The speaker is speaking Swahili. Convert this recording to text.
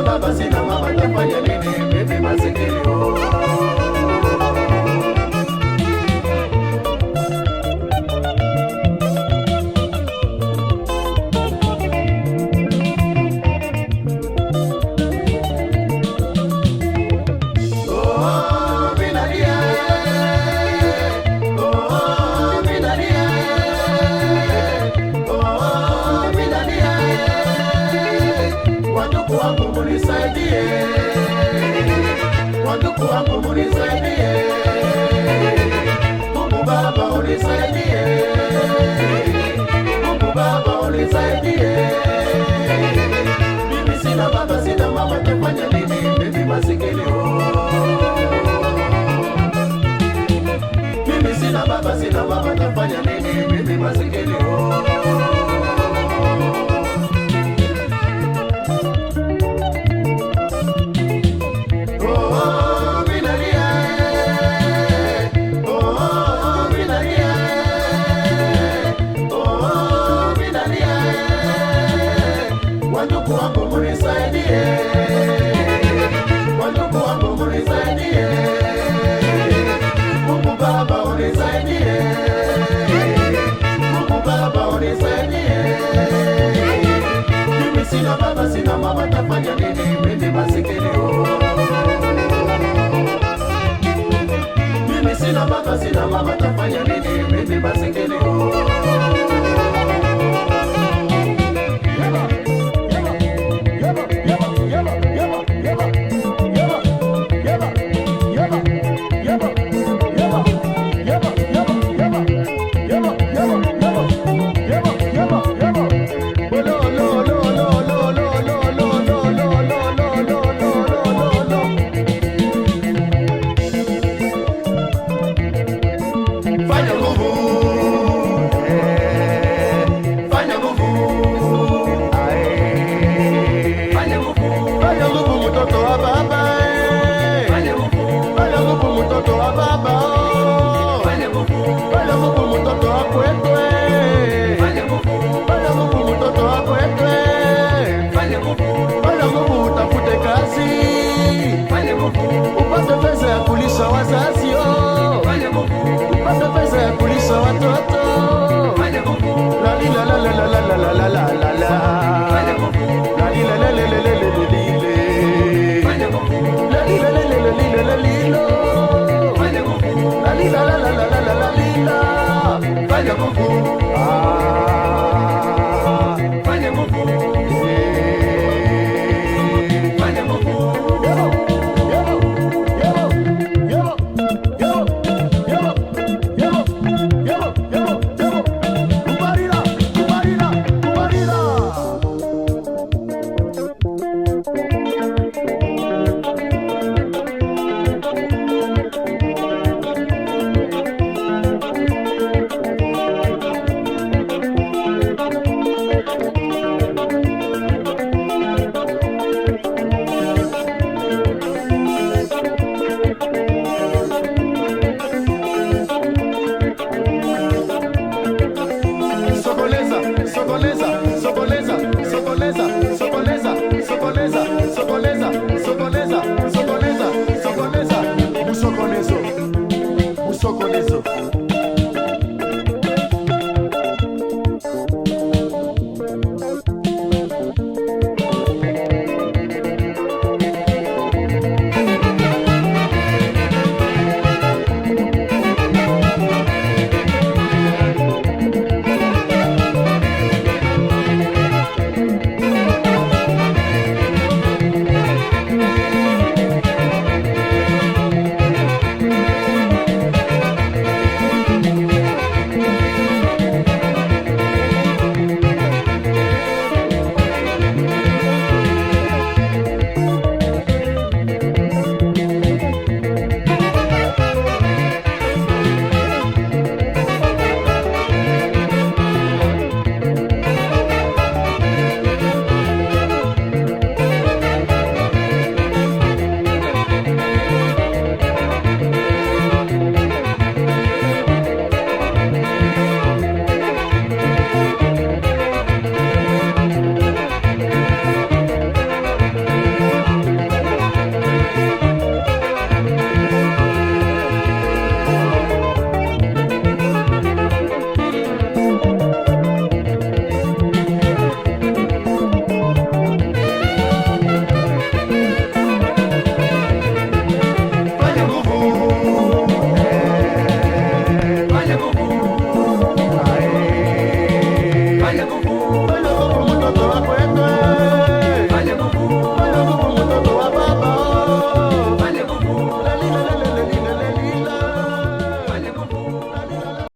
Baba sina mama tafanya nini? Mimi masikini wandugu wangu munisaidie, Mungu Baba unisaidie, Mungu Baba unisaidie. Mimi sina baba sina mama tafanya nini? Mimi masikini mimi sina baba sina mama tafanya nini? Mimi masikini wandugu wangu munisaidie, wandugu wangu munisaidie, Mungu Baba unisaidie, Mungu Baba unisaidie. Mimi sina baba sina mama tafanya nini? Mimi masikini mimi sina baba sina mama tafanya nini? Mimi masikini upate pesa ya kulisha wazazi, upate pesa ya kulisha watoto. La la la la la la la la la la la. La la la la la la la la la. La la la la la la la la. La la la la la la la la. Fanya Mungu. Fanya Mungu. Soconeso.